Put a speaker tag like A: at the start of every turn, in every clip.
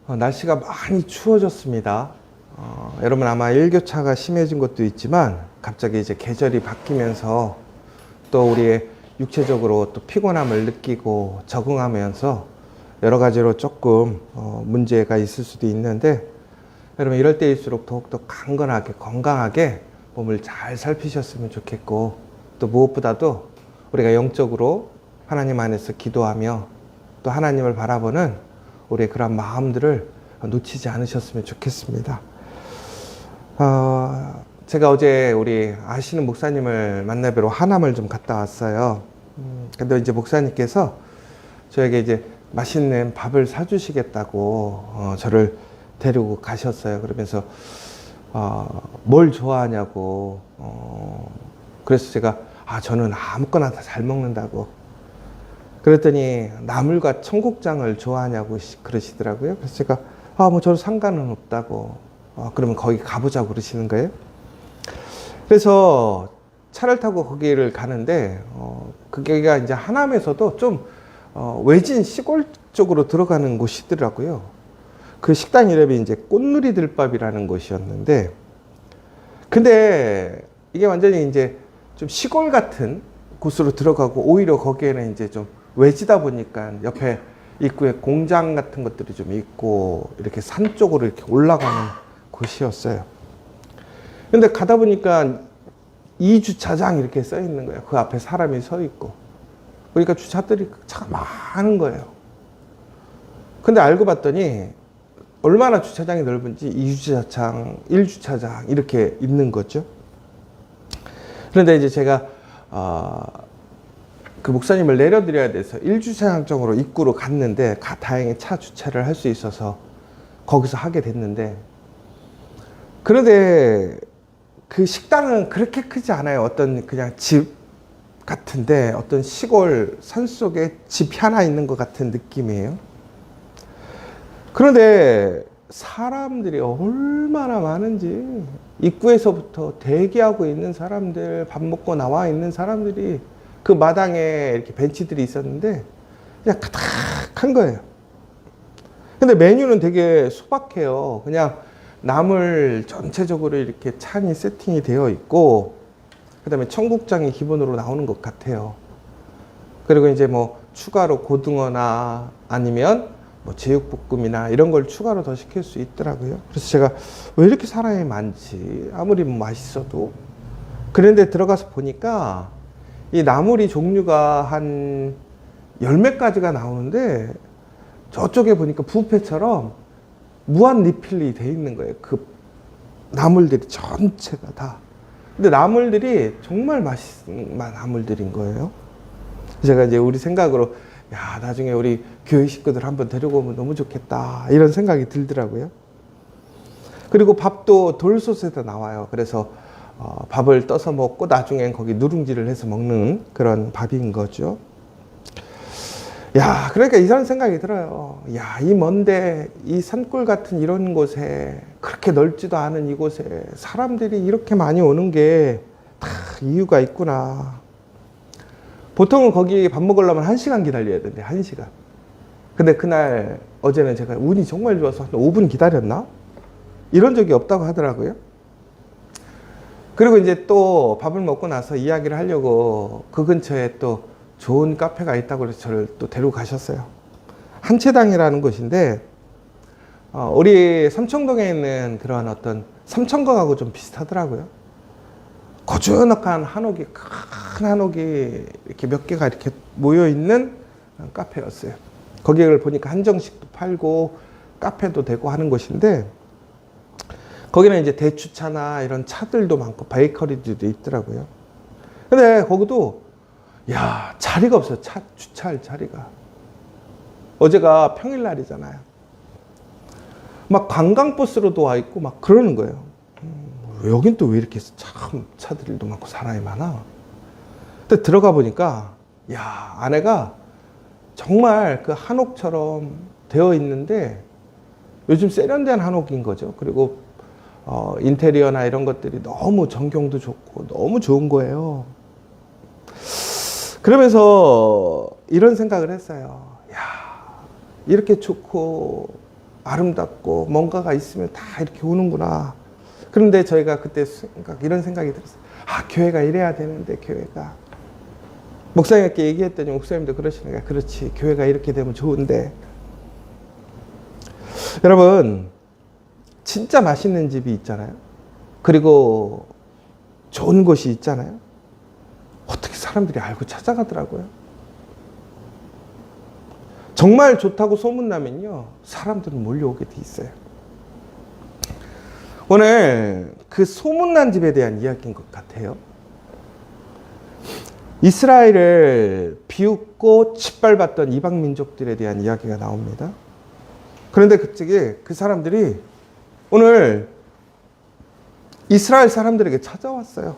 A: 날씨가 많이 추워졌습니다. 여러분 아마 일교차가 심해진 것도 있지만 갑자기 이제 계절이 바뀌면서 또 우리의 육체적으로 또 피곤함을 느끼고 적응하면서 여러 가지로 조금 문제가 있을 수도 있는데, 여러분 이럴 때일수록 더욱더 강건하게 건강하게 몸을 잘 살피셨으면 좋겠고, 또 무엇보다도 우리가 영적으로 하나님 안에서 기도하며 또 하나님을 바라보는 우리의 그런 마음들을 놓치지 않으셨으면 좋겠습니다. 제가 어제 우리 아시는 목사님을 만나뵈러 하남을 좀 갔다 왔어요. 근데 이제 목사님께서 저에게 이제 맛있는 밥을 사주시겠다고 저를 데리고 가셨어요. 그러면서 뭘 좋아하냐고. 그래서 제가 저는 아무거나 다 잘 먹는다고. 그랬더니 나물과 청국장을 좋아하냐고 그러시더라고요. 그래서 제가 뭐 저는 상관은 없다고. 그러면 거기 가보자고 그러시는 거예요. 그래서 차를 타고 거기를 가는데 그게가 이제 하남에서도 좀 외진 시골 쪽으로 들어가는 곳이더라고요. 그 식당 이름이 이제 꽃누리들밥이라는 곳이었는데, 근데 이게 완전히 이제 좀 시골 같은 곳으로 들어가고, 오히려 거기에는 이제 좀 외지다 보니까 옆에 입구에 공장 같은 것들이 좀 있고 이렇게 산 쪽으로 이렇게 올라가는 곳이었어요. 근데 가다 보니까 2주차장 이렇게 써 있는 거예요. 그 앞에 사람이 서 있고. 그러니까 주차들이 차가 많은 거예요. 근데 알고 봤더니 얼마나 주차장이 넓은지 2주차장, 1주차장 이렇게 있는 거죠. 그런데 이제 제가 그 목사님을 내려드려야 돼서 1주차장 쪽으로 입구로 갔는데 다행히 차 주차를 할 수 있어서 거기서 하게 됐는데, 그런데 그 식당은 그렇게 크지 않아요. 어떤 그냥 집 같은데, 어떤 시골 산속에 집 하나 있는 것 같은 느낌이에요. 그런데 사람들이 얼마나 많은지, 입구에서부터 대기하고 있는 사람들, 밥 먹고 나와 있는 사람들이 그 마당에 이렇게 벤치들이 있었는데 그냥 가득한 거예요. 근데 메뉴는 되게 소박해요. 그냥 나물 전체적으로 이렇게 찬이 세팅이 되어 있고, 그 다음에 청국장이 기본으로 나오는 것 같아요. 그리고 이제 뭐 추가로 고등어나 아니면 뭐 제육볶음이나 이런 걸 추가로 더 시킬 수 있더라고요. 그래서 제가 왜 이렇게 사람이 많지? 아무리 뭐 맛있어도. 그런데 들어가서 보니까 이 나물이 종류가 한 10몇 가지가 나오는데, 저쪽에 보니까 뷔페처럼 무한 리필이 돼 있는 거예요. 그 나물들이 전체가 다. 근데 나물들이 정말 맛있는 나물들인 거예요. 제가 이제 우리 생각으로, 나중에 우리 교회 식구들 한번 데리고 오면 너무 좋겠다, 이런 생각이 들더라고요. 그리고 밥도 돌솥에다 나와요. 그래서 밥을 떠서 먹고 나중엔 거기 누룽지를 해서 먹는 그런 밥인 거죠. 그러니까 이런 생각이 들어요. 이 먼데 이 산골 같은 이런 곳에, 그렇게 넓지도 않은 이곳에 사람들이 이렇게 많이 오는 게 다 이유가 있구나. 보통은 거기 밥 먹으려면 1시간 기다려야 되는데, 1시간. 근데 그날, 어제는 제가 운이 정말 좋아서 한 5분 기다렸나? 이런 적이 없다고 하더라고요. 그리고 이제 또 밥을 먹고 나서 이야기를 하려고 그 근처에 또 좋은 카페가 있다고 해서 저를 또 데리고 가셨어요. 한채당이라는 곳인데, 우리 삼청동에 있는 그런 어떤 삼청동하고 좀 비슷하더라고요. 고즈넉한 한옥이, 큰 한옥이 이렇게 몇 개가 이렇게 모여 있는 카페였어요. 거기를 보니까 한정식도 팔고 카페도 되고 하는 곳인데, 거기는 이제 대추차나 이런 차들도 많고 베이커리들도 있더라고요. 근데 거기도 자리가 없어요. 주차할 자리가. 어제가 평일날이잖아요. 막 관광버스로도 와 있고 막 그러는 거예요. 여긴 또 왜 이렇게 참 차들도 많고 사람이 많아. 근데 들어가 보니까 안에가 정말 그 한옥처럼 되어 있는데, 요즘 세련된 한옥인 거죠. 그리고 인테리어나 이런 것들이 너무 전경도 좋고 너무 좋은 거예요. 그러면서 이런 생각을 했어요. 이렇게 좋고 아름답고 뭔가가 있으면 다 이렇게 오는구나. 그런데 저희가 그때 이런 생각이 들었어요. 아, 교회가 이래야 되는데, 교회가. 목사님께 얘기했더니 목사님도 그러시는 거야. 그렇지, 교회가 이렇게 되면 좋은데. 여러분, 진짜 맛있는 집이 있잖아요. 그리고 좋은 곳이 있잖아요. 어떻게 사람들이 알고 찾아가더라고요. 정말 좋다고 소문나면요, 사람들은 몰려오게 돼 있어요. 오늘 그 소문난 집에 대한 이야기인 것 같아요. 이스라엘을 비웃고 짓밟았던 이방 민족들에 대한 이야기가 나옵니다. 그런데 그쪽에 그 사람들이 오늘 이스라엘 사람들에게 찾아왔어요.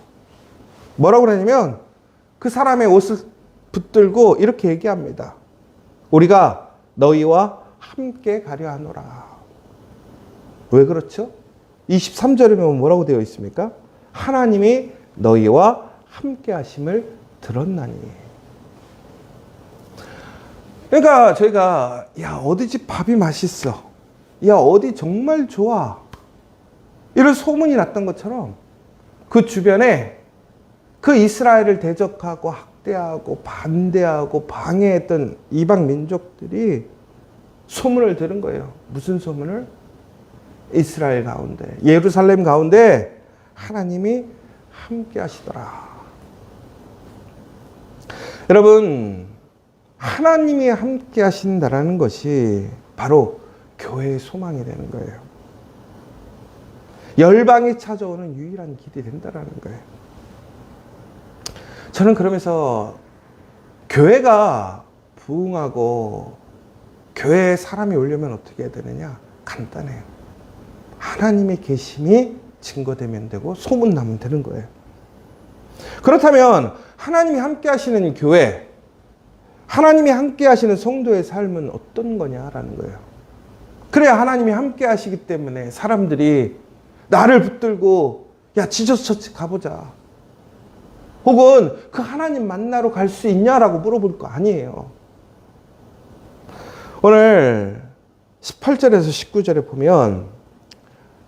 A: 뭐라고 그러냐면 그 사람의 옷을 붙들고 이렇게 얘기합니다. 우리가 너희와 함께 가려 하노라. 왜 그렇죠? 23절에 보면 뭐라고 되어 있습니까? 하나님이 너희와 함께 하심을 들었나니. 그러니까 저희가 야, 어디 집 밥이 맛있어, 야, 어디 정말 좋아, 이런 소문이 났던 것처럼 그 주변에 그 이스라엘을 대적하고 학대하고 반대하고 방해했던 이방 민족들이 소문을 들은 거예요. 무슨 소문을? 이스라엘 가운데, 예루살렘 가운데 하나님이 함께 하시더라. 여러분, 하나님이 함께 하신다라는 것이 바로 교회의 소망이 되는 거예요. 열방이 찾아오는 유일한 길이 된다라는 거예요. 저는 그러면서 교회가 부흥하고 교회에 사람이 오려면 어떻게 해야 되느냐? 간단해요. 하나님의 계심이 증거되면 되고 소문나면 되는 거예요. 그렇다면 하나님이 함께 하시는 교회, 하나님이 함께 하시는 성도의 삶은 어떤 거냐라는 거예요. 그래야 하나님이 함께 하시기 때문에 사람들이 나를 붙들고 야, 지저스 처치 가보자, 혹은 그 하나님 만나러 갈 수 있냐라고 물어볼 거 아니에요. 오늘 18절에서 19절에 보면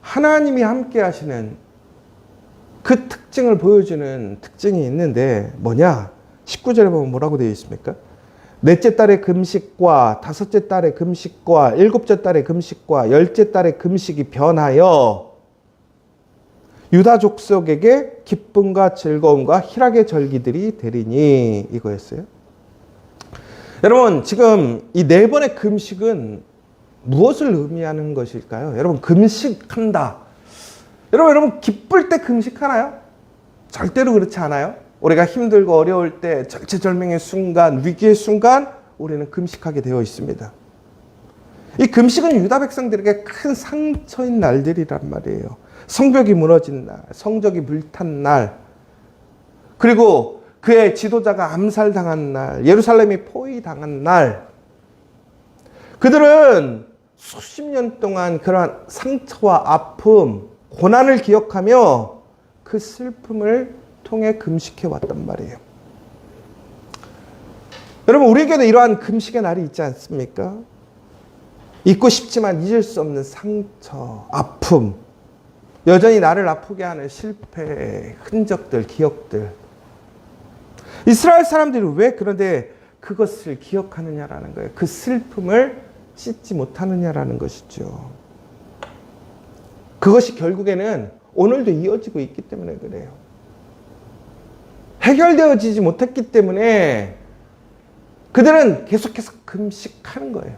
A: 하나님이 함께 하시는 그 특징을 보여주는 특징이 있는데 뭐냐? 19절에 보면 뭐라고 되어 있습니까? 넷째 달의 금식과 다섯째 달의 금식과 일곱째 달의 금식과 열째 달의 금식이 변하여 유다 족속에게 기쁨과 즐거움과 희락의 절기들이 되리니, 이거였어요. 여러분, 지금 이 네 번의 금식은 무엇을 의미하는 것일까요? 여러분, 금식한다. 여러분 기쁠 때 금식하나요? 절대로 그렇지 않아요. 우리가 힘들고 어려울 때, 절체절명의 순간, 위기의 순간 우리는 금식하게 되어 있습니다. 이 금식은 유다 백성들에게 큰 상처인 날들이란 말이에요. 성벽이 무너진 날, 성적이 불탄 날, 그리고 그의 지도자가 암살당한 날, 예루살렘이 포위당한 날, 그들은 수십 년 동안 그러한 상처와 아픔, 고난을 기억하며 그 슬픔을 통해 금식해 왔단 말이에요. 여러분, 우리에게도 이러한 금식의 날이 있지 않습니까? 잊고 싶지만 잊을 수 없는 상처, 아픔, 여전히 나를 아프게 하는 실패, 흔적들, 기억들. 이스라엘 사람들이 왜 그런데 그것을 기억하느냐라는 거예요. 그 슬픔을 씻지 못하느냐라는 것이죠. 그것이 결국에는 오늘도 이어지고 있기 때문에 그래요. 해결되어지지 못했기 때문에 그들은 계속해서 금식하는 거예요.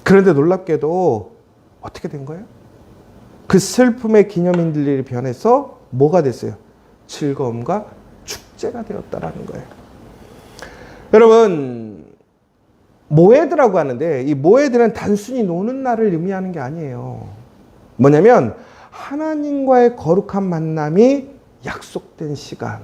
A: 그런데 놀랍게도 어떻게 된 거예요? 그 슬픔의 기념일들이 변해서 뭐가 됐어요? 즐거움과 축제가 되었다라는 거예요. 여러분, 모에드라고 하는데 이 모에드는 단순히 노는 날을 의미하는 게 아니에요. 뭐냐면 하나님과의 거룩한 만남이 약속된 시간.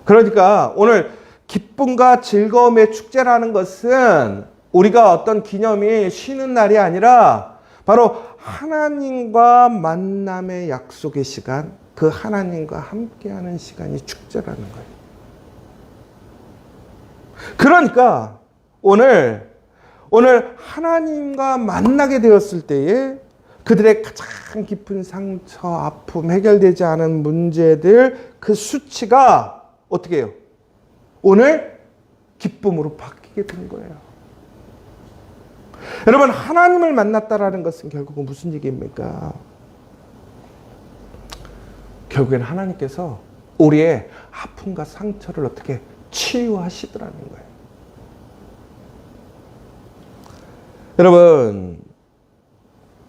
A: 그러니까 오늘 기쁨과 즐거움의 축제라는 것은 우리가 어떤 기념일, 쉬는 날이 아니라 바로 하나님과 만남의 약속의 시간, 그 하나님과 함께하는 시간이 축제라는 거예요. 그러니까 오늘 오늘 하나님과 만나게 되었을 때에 그들의 가장 깊은 상처, 아픔, 해결되지 않은 문제들 그 수치가 어떻게 해요? 오늘 기쁨으로 바뀌게 된 거예요. 여러분, 하나님을 만났다라는 것은 결국은 무슨 얘기입니까? 결국엔 하나님께서 우리의 아픔과 상처를 어떻게 치유하시더라는 거예요. 여러분,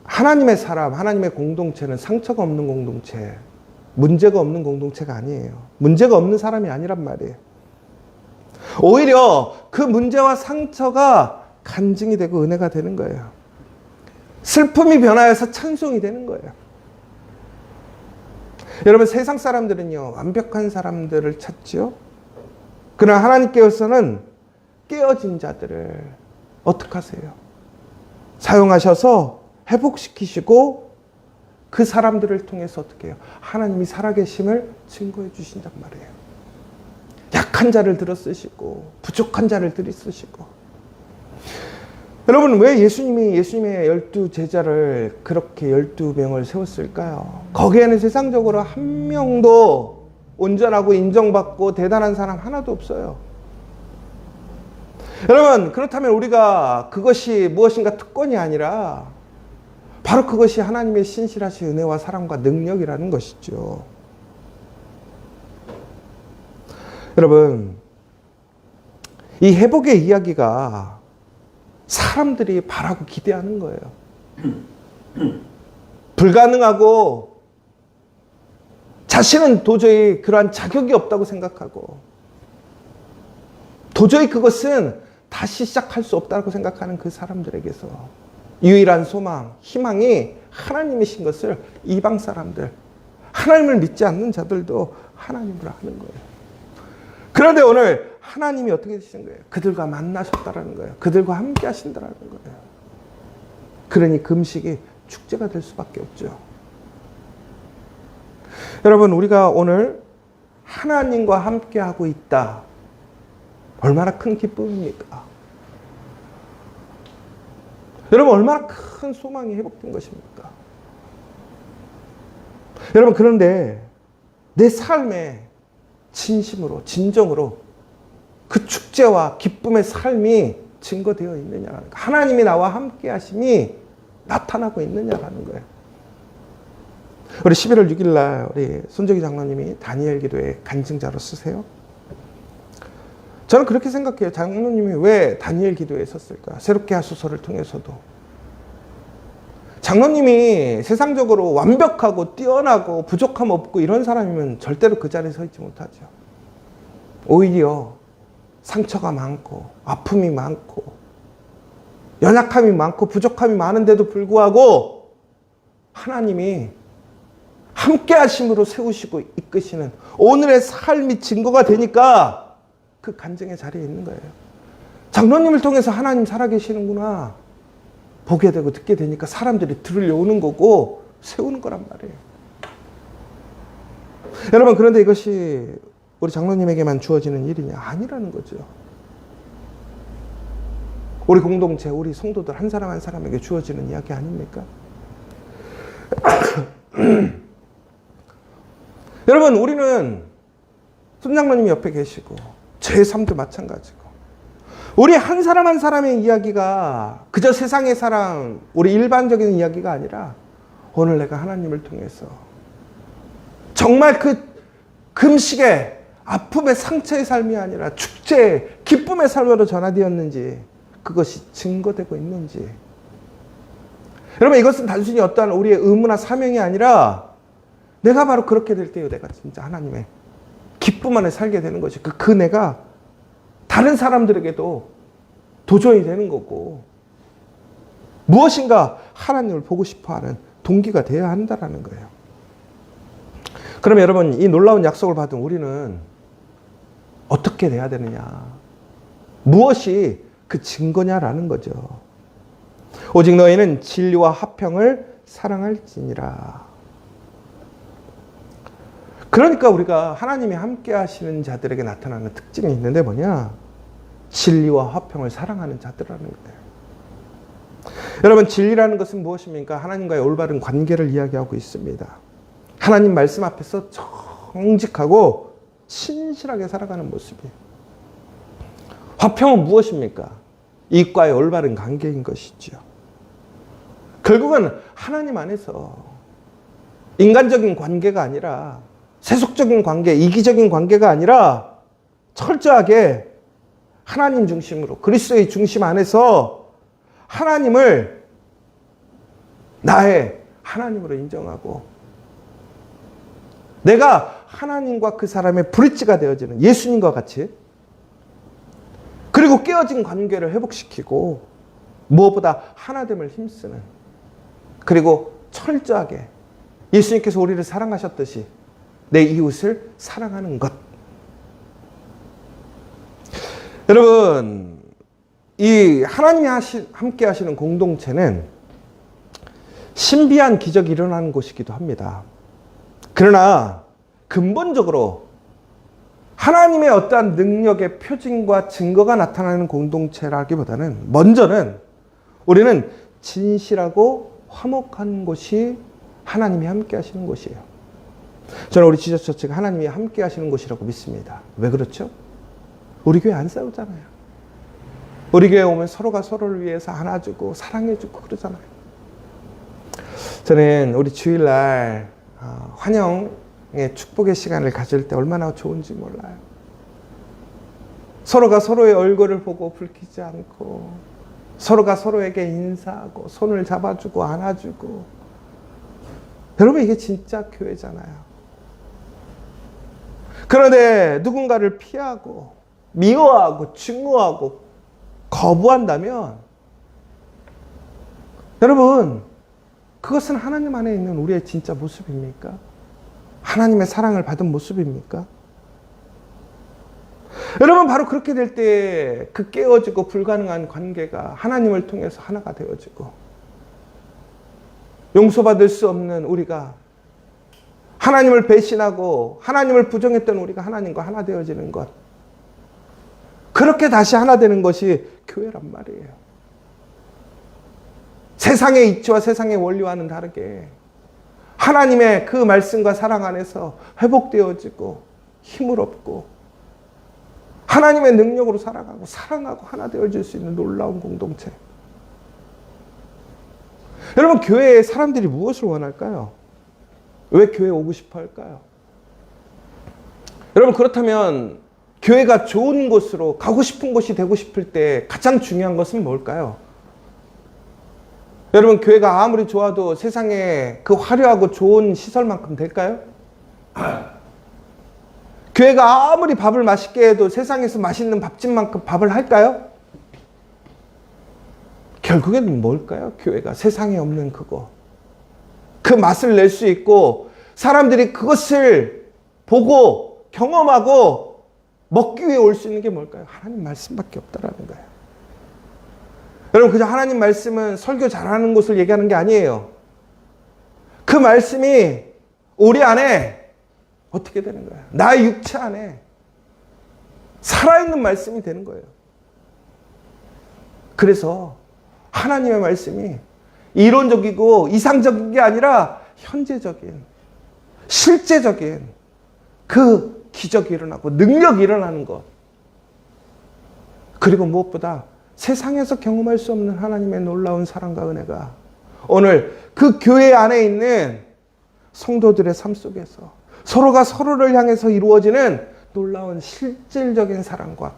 A: 하나님의 사람, 하나님의 공동체는 상처가 없는 공동체, 문제가 없는 공동체가 아니에요. 문제가 없는 사람이 아니란 말이에요. 오히려 그 문제와 상처가 간증이 되고 은혜가 되는 거예요. 슬픔이 변화해서 찬송이 되는 거예요. 여러분, 세상 사람들은요, 완벽한 사람들을 찾지요. 그러나 하나님께서는 깨어진 자들을 어떻게 하세요? 사용하셔서 회복시키시고 그 사람들을 통해서 어떻게 해요? 하나님이 살아계심을 증거해 주신단 말이에요. 약한 자를 들어 쓰시고 부족한 자를 들이 쓰시고. 여러분, 왜 예수님의 12 제자를 그렇게 12명을 세웠을까요? 거기에는 세상적으로 한 명도 온전하고 인정받고 대단한 사람 하나도 없어요. 여러분, 그렇다면 우리가 그것이 무엇인가 특권이 아니라 바로 그것이 하나님의 신실하신 은혜와 사랑과 능력이라는 것이죠. 여러분, 이 회복의 이야기가 사람들이 바라고 기대하는 거예요. 불가능하고 자신은 도저히 그러한 자격이 없다고 생각하고 도저히 그것은 다시 시작할 수 없다고 생각하는 그 사람들에게서 유일한 소망, 희망이 하나님이신 것을 이방 사람들, 하나님을 믿지 않는 자들도 하나님으로 하는 거예요. 그런데 오늘 하나님이 어떻게 되시는 거예요? 그들과 만나셨다라는 거예요. 그들과 함께 하신다라는 거예요. 그러니 금식이 축제가 될 수밖에 없죠. 여러분, 우리가 오늘 하나님과 함께 하고 있다. 얼마나 큰 기쁨입니까? 여러분, 얼마나 큰 소망이 회복된 것입니까? 여러분, 그런데 내 삶에 진심으로, 진정으로 그 축제와 기쁨의 삶이 증거되어 있느냐라는 거예요. 하나님이 나와 함께 하심이 나타나고 있느냐라는 거예요. 우리 11월 6일 날 우리 손정희 장로님이 다니엘 기도에 간증자로 쓰세요. 저는 그렇게 생각해요. 장로님이 왜 다니엘 기도에 섰을까? 새롭게 하소서를 통해서도. 장로님이 세상적으로 완벽하고 뛰어나고 부족함 없고 이런 사람이면 절대로 그 자리에 서 있지 못하죠. 오히려 상처가 많고 아픔이 많고 연약함이 많고 부족함이 많은데도 불구하고 하나님이 함께 하심으로 세우시고 이끄시는 오늘의 삶이 증거가 되니까 그 간증의 자리에 있는 거예요. 장로님을 통해서 하나님 살아계시는구나 보게 되고 듣게 되니까 사람들이 들으려 오는 거고 세우는 거란 말이에요. 여러분, 그런데 이것이 우리 장로님에게만 주어지는 일이냐? 아니라는 거죠. 우리 공동체, 우리 성도들 한 사람 한 사람에게 주어지는 이야기 아닙니까? 여러분, 우리는 손 장로님이 옆에 계시고 제 삶도 마찬가지고 우리 한 사람 한 사람의 이야기가 그저 세상의 사람, 우리 일반적인 이야기가 아니라 오늘 내가 하나님을 통해서 정말 그 금식의 아픔의 상처의 삶이 아니라 축제의 기쁨의 삶으로 전화되었는지 그것이 증거되고 있는지. 여러분, 이것은 단순히 어떠한 우리의 의무나 사명이 아니라 내가 바로 그렇게 될 때요, 내가 진짜 하나님의 기쁨 안에 살게 되는 것이 그 내가 다른 사람들에게도 도전이 되는 거고 무엇인가 하나님을 보고 싶어하는 동기가 되어야 한다는 거예요. 그러면 여러분, 이 놀라운 약속을 받은 우리는 어떻게 돼야 되느냐? 무엇이 그 증거냐라는 거죠. 오직 너희는 진리와 화평을 사랑할지니라. 그러니까 우리가 하나님이 함께 하시는 자들에게 나타나는 특징이 있는데 뭐냐? 진리와 화평을 사랑하는 자들이라는 거예요. 여러분, 진리라는 것은 무엇입니까? 하나님과의 올바른 관계를 이야기하고 있습니다. 하나님 말씀 앞에서 정직하고 신실하게 살아가는 모습이에요. 화평은 무엇입니까? 이익과의 올바른 관계인 것이죠. 결국은 하나님 안에서 인간적인 관계가 아니라, 세속적인 관계, 이기적인 관계가 아니라 철저하게 하나님 중심으로, 그리스도의 중심 안에서 하나님을 나의 하나님으로 인정하고, 내가 하나님과 그 사람의 브릿지가 되어지는, 예수님과 같이, 그리고 깨어진 관계를 회복시키고 무엇보다 하나됨을 힘쓰는, 그리고 철저하게 예수님께서 우리를 사랑하셨듯이 내 이웃을 사랑하는 것. 여러분, 이 하나님이 함께 하시는 공동체는 신비한 기적이 일어나는 곳이기도 합니다. 그러나 근본적으로 하나님의 어떠한 능력의 표징과 증거가 나타나는 공동체라기보다는 먼저는 우리는 진실하고 화목한 곳이 하나님이 함께 하시는 곳이에요. 저는 우리 지저처치가 하나님이 함께 하시는 곳이라고 믿습니다. 왜 그렇죠? 우리 교회 안 싸우잖아요. 우리 교회 오면 서로가 서로를 위해서 안아주고 사랑해주고 그러잖아요. 저는 우리 주일날 환영의 축복의 시간을 가질 때 얼마나 좋은지 몰라요. 서로가 서로의 얼굴을 보고 붉히지 않고, 서로가 서로에게 인사하고 손을 잡아주고 안아주고. 여러분, 이게 진짜 교회잖아요. 그런데 누군가를 피하고 미워하고 증오하고 거부한다면, 여러분, 그것은 하나님 안에 있는 우리의 진짜 모습입니까? 하나님의 사랑을 받은 모습입니까? 여러분, 바로 그렇게 될 때 그 깨어지고 불가능한 관계가 하나님을 통해서 하나가 되어지고, 용서받을 수 없는 우리가, 하나님을 배신하고 하나님을 부정했던 우리가 하나님과 하나 되어지는 것, 그렇게 다시 하나 되는 것이 교회란 말이에요. 세상의 이치와 세상의 원리와는 다르게 하나님의 그 말씀과 사랑 안에서 회복되어지고 힘을 얻고 하나님의 능력으로 살아가고 사랑하고 하나 되어질 수 있는 놀라운 공동체. 여러분, 교회에 사람들이 무엇을 원할까요? 왜 교회에 오고 싶어 할까요? 여러분, 그렇다면 교회가 좋은 곳으로, 가고 싶은 곳이 되고 싶을 때 가장 중요한 것은 뭘까요? 여러분, 교회가 아무리 좋아도 세상에 그 화려하고 좋은 시설만큼 될까요? 교회가 아무리 밥을 맛있게 해도 세상에서 맛있는 밥집만큼 밥을 할까요? 결국에는 뭘까요? 교회가 세상에 없는 그거. 그 맛을 낼 수 있고 사람들이 그것을 보고 경험하고 먹기 위해 올 수 있는 게 뭘까요? 하나님 말씀밖에 없다라는 거예요. 여러분, 그저 하나님 말씀은 설교 잘하는 곳을 얘기하는 게 아니에요. 그 말씀이 우리 안에 어떻게 되는 거예요? 나의 육체 안에 살아있는 말씀이 되는 거예요. 그래서 하나님의 말씀이 이론적이고 이상적인 게 아니라 현재적인, 실제적인 그 기적이 일어나고 능력이 일어나는 것. 그리고 무엇보다 세상에서 경험할 수 없는 하나님의 놀라운 사랑과 은혜가 오늘 그 교회 안에 있는 성도들의 삶 속에서 서로가 서로를 향해서 이루어지는 놀라운 실질적인 사랑과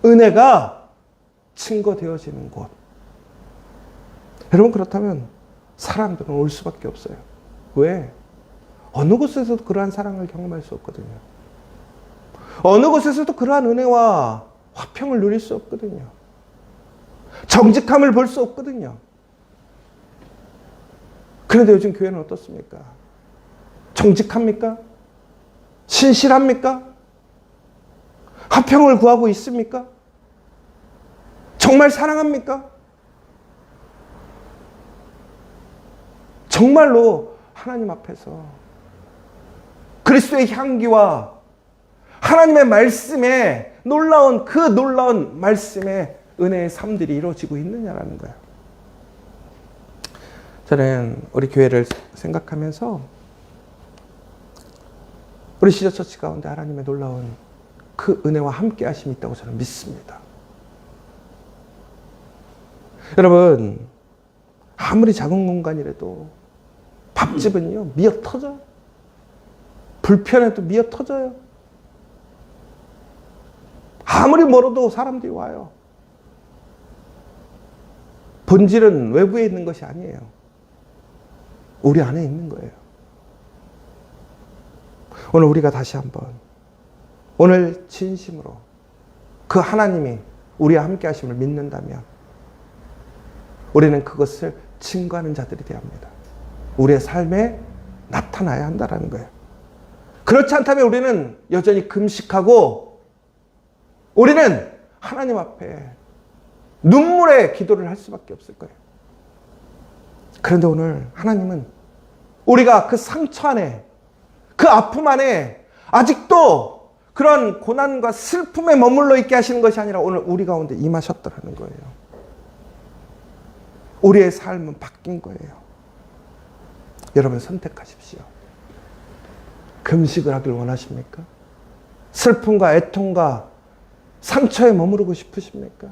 A: 은혜가 증거되어지는 곳. 여러분, 그렇다면 사람들은 올 수밖에 없어요. 왜? 어느 곳에서도 그러한 사랑을 경험할 수 없거든요. 어느 곳에서도 그러한 은혜와 화평을 누릴 수 없거든요. 정직함을 볼 수 없거든요. 그런데 요즘 교회는 어떻습니까? 정직합니까? 신실합니까? 화평을 구하고 있습니까? 정말 사랑합니까? 정말로 하나님 앞에서 그리스도의 향기와 하나님의 말씀에 놀라운 그 놀라운 말씀의 은혜의 삶들이 이루어지고 있느냐라는 거예요. 저는 우리 교회를 생각하면서 우리 시저처치 가운데 하나님의 놀라운 그 은혜와 함께 하심이 있다고 저는 믿습니다. 여러분, 아무리 작은 공간이라도 밥집은요, 미어 터져요. 불편해도 미어 터져요. 아무리 멀어도 사람들이 와요. 본질은 외부에 있는 것이 아니에요. 우리 안에 있는 거예요. 오늘 우리가 다시 한번, 오늘 진심으로 그 하나님이 우리와 함께 하심을 믿는다면 우리는 그것을 증거하는 자들이 되어야 합니다. 우리의 삶에 나타나야 한다는 거예요. 그렇지 않다면 우리는 여전히 금식하고 우리는 하나님 앞에 눈물의 기도를 할 수밖에 없을 거예요. 그런데 오늘 하나님은 우리가 그 상처 안에, 그 아픔 안에 아직도 그런 고난과 슬픔에 머물러 있게 하시는 것이 아니라 오늘 우리 가운데 임하셨다는 거예요. 우리의 삶은 바뀐 거예요. 여러분 선택하십시오. 금식을 하길 원하십니까? 슬픔과 애통과 상처에 머무르고 싶으십니까?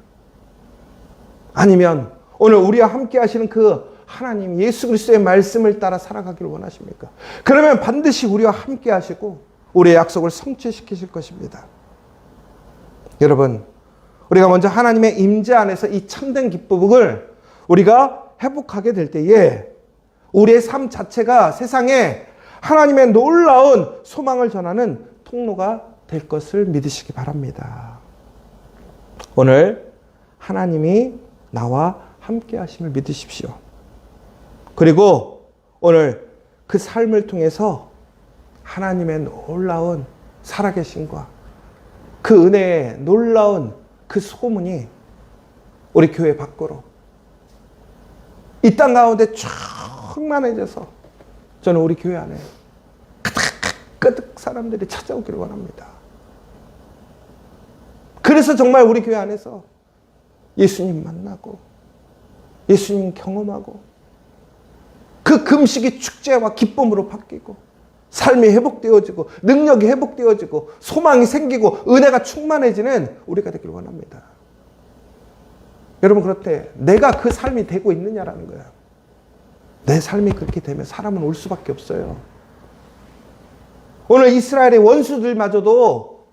A: 아니면 오늘 우리와 함께 하시는 그 하나님 예수 그리스도의 말씀을 따라 살아가기를 원하십니까? 그러면 반드시 우리와 함께 하시고 우리의 약속을 성취시키실 것입니다. 여러분, 우리가 먼저 하나님의 임재 안에서 이 참된 기쁨을 우리가 회복하게 될 때에 우리의 삶 자체가 세상에 하나님의 놀라운 소망을 전하는 통로가 될 것을 믿으시기 바랍니다. 오늘 하나님이 나와 함께 하심을 믿으십시오. 그리고 오늘 그 삶을 통해서 하나님의 놀라운 살아계심과 그 은혜의 놀라운 그 소문이 우리 교회 밖으로 이 땅 가운데 충만해져서 저는 우리 교회 안에 가득 사람들이 찾아오기를 원합니다. 그래서 정말 우리 교회 안에서 예수님 만나고 예수님 경험하고 그 금식이 축제와 기쁨으로 바뀌고 삶이 회복되어지고 능력이 회복되어지고 소망이 생기고 은혜가 충만해지는 우리가 되길 원합니다. 여러분, 그럴 때 내가 그 삶이 되고 있느냐라는 거예요. 내 삶이 그렇게 되면 사람은 올 수밖에 없어요. 오늘 이스라엘의 원수들마저도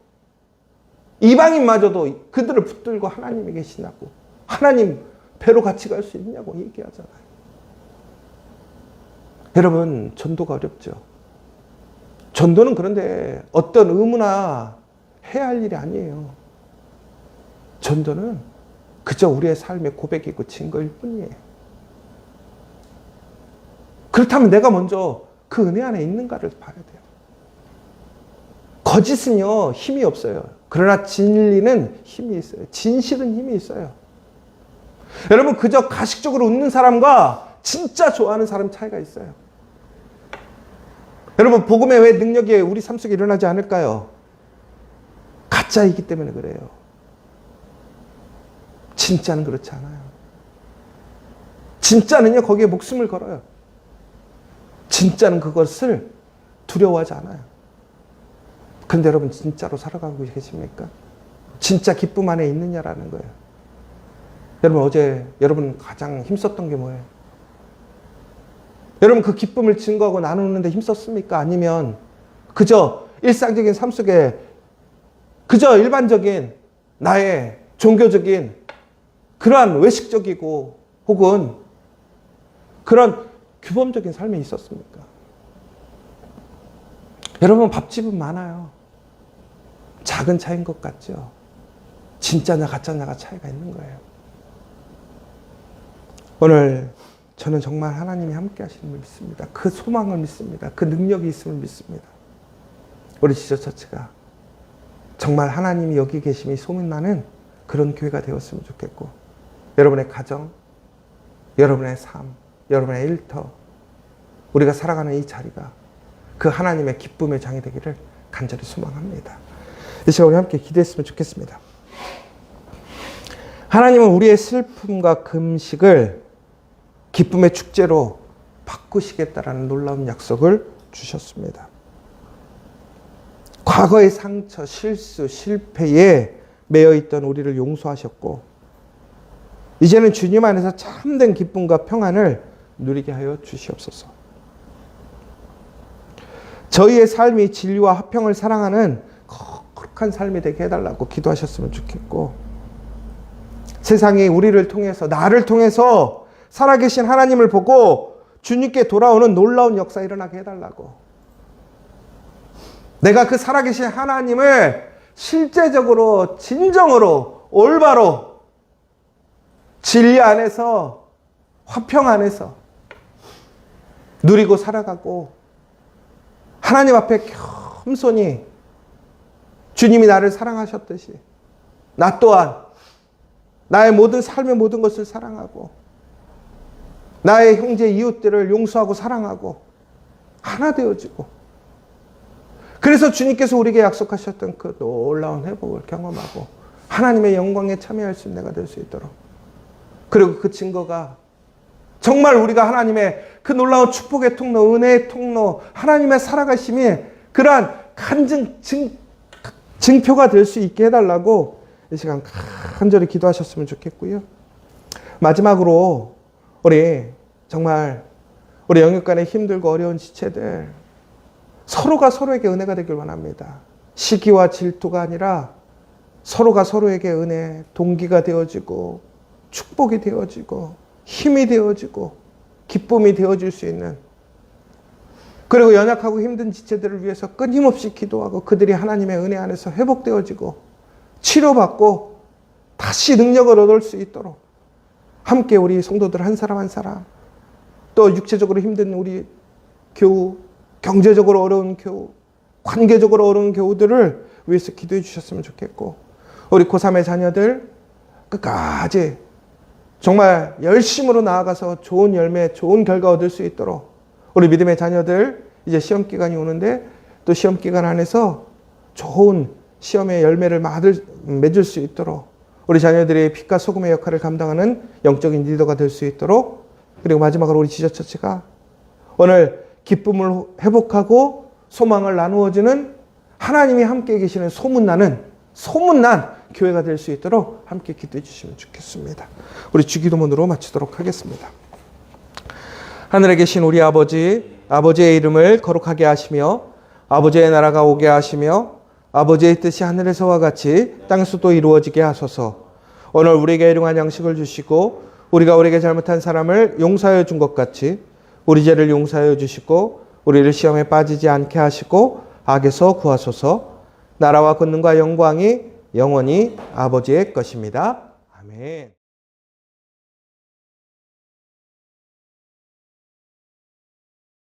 A: 이방인마저도 그들을 붙들고 하나님이 계시냐고, 하나님 배로 같이 갈 수 있냐고 얘기하잖아요. 여러분, 전도가 어렵죠. 전도는 그런데 어떤 의무나 해야 할 일이 아니에요. 전도는 그저 우리의 삶의 고백이고 증거일 뿐이에요. 그렇다면 내가 먼저 그 은혜 안에 있는가를 봐야 돼요. 거짓은요, 힘이 없어요. 그러나 진리는 힘이 있어요. 진실은 힘이 있어요. 여러분, 그저 가식적으로 웃는 사람과 진짜 좋아하는 사람 차이가 있어요. 여러분, 복음의 왜 능력이 우리 삶 속에 일어나지 않을까요? 가짜이기 때문에 그래요. 진짜는 그렇지 않아요. 진짜는요, 거기에 목숨을 걸어요. 진짜는 그것을 두려워하지 않아요. 근데 여러분, 진짜로 살아가고 계십니까? 진짜 기쁨 안에 있느냐라는 거예요. 여러분, 어제 여러분 가장 힘썼던 게 뭐예요? 여러분, 그 기쁨을 증거하고 나누는데 힘썼습니까? 아니면 그저 일상적인 삶 속에 그저 일반적인 나의 종교적인 그러한 외식적이고 혹은 그런 규범적인 삶에 있었습니까? 여러분, 밥집은 많아요. 작은 차이인 것 같죠? 진짜냐 가짜냐가 차이가 있는 거예요. 오늘 저는 정말 하나님이 함께 하시는 걸 믿습니다. 그 소망을 믿습니다. 그 능력이 있음을 믿습니다. 우리 지저처치가 정말 하나님이 여기 계심이 소문나는 그런 교회가 되었으면 좋겠고, 여러분의 가정, 여러분의 삶, 여러분의 일터, 우리가 살아가는 이 자리가 그 하나님의 기쁨의 장이 되기를 간절히 소망합니다. 이 시간 우리 함께 기도했으면 좋겠습니다. 하나님은 우리의 슬픔과 금식을 기쁨의 축제로 바꾸시겠다라는 놀라운 약속을 주셨습니다. 과거의 상처, 실수, 실패에 매여 있던 우리를 용서하셨고 이제는 주님 안에서 참된 기쁨과 평안을 누리게 하여 주시옵소서. 저희의 삶이 진리와 화평을 사랑하는 거룩한 삶이 되게 해달라고 기도하셨으면 좋겠고 세상이 우리를 통해서 나를 통해서 살아계신 하나님을 보고 주님께 돌아오는 놀라운 역사 일어나게 해달라고 내가 그 살아계신 하나님을 실제적으로 진정으로 올바로 진리 안에서 화평 안에서 누리고 살아가고 하나님 앞에 겸손히 주님이 나를 사랑하셨듯이 나 또한 나의 모든 삶의 모든 것을 사랑하고 나의 형제 이웃들을 용서하고 사랑하고 하나 되어지고 그래서 주님께서 우리에게 약속하셨던 그 놀라운 회복을 경험하고 하나님의 영광에 참여할 수 있는 내가 될 수 있도록 그리고 그 증거가 정말 우리가 하나님의 그 놀라운 축복의 통로, 은혜의 통로, 하나님의 살아가심이 그러한 증표가 될 수 있게 해달라고 이 시간 간절히 기도하셨으면 좋겠고요. 마지막으로 정말 우리 영육간에 힘들고 어려운 지체들 서로가 서로에게 은혜가 되길 원합니다. 시기와 질투가 아니라 서로가 서로에게 은혜, 동기가 되어지고 축복이 되어지고 힘이 되어지고 기쁨이 되어질 수 있는 그리고 연약하고 힘든 지체들을 위해서 끊임없이 기도하고 그들이 하나님의 은혜 안에서 회복되어지고 치료받고 다시 능력을 얻을 수 있도록 함께 우리 성도들 한 사람 한 사람 또 육체적으로 힘든 우리 교우 경제적으로 어려운 교우 관계적으로 어려운 교우들을 위해서 기도해 주셨으면 좋겠고 우리 고3의 자녀들 끝까지 정말 열심으로 나아가서 좋은 열매 좋은 결과 얻을 수 있도록 우리 믿음의 자녀들 이제 시험 기간이 오는데 또 시험 기간 안에서 좋은 시험의 열매를 맺을 수 있도록 우리 자녀들의 빛과 소금의 역할을 감당하는 영적인 리더가 될 수 있도록 그리고 마지막으로 우리 지저처치가 오늘 기쁨을 회복하고 소망을 나누어주는 하나님이 함께 계시는 소문난 교회가 될 수 있도록 함께 기도해 주시면 좋겠습니다. 우리 주기도문으로 마치도록 하겠습니다. 하늘에 계신 우리 아버지, 아버지의 이름을 거룩하게 하시며 아버지의 나라가 오게 하시며 아버지의 뜻이 하늘에서와 같이 땅에서도 이루어지게 하소서. 오늘 우리에게 일용할 양식을 주시고 우리가 우리에게 잘못한 사람을 용서하여 준 것 같이 우리 죄를 용서하여 주시고 우리를 시험에 빠지지 않게 하시고 악에서 구하소서. 나라와 권능과 영광이 영원히 아버지의 것입니다. 아멘.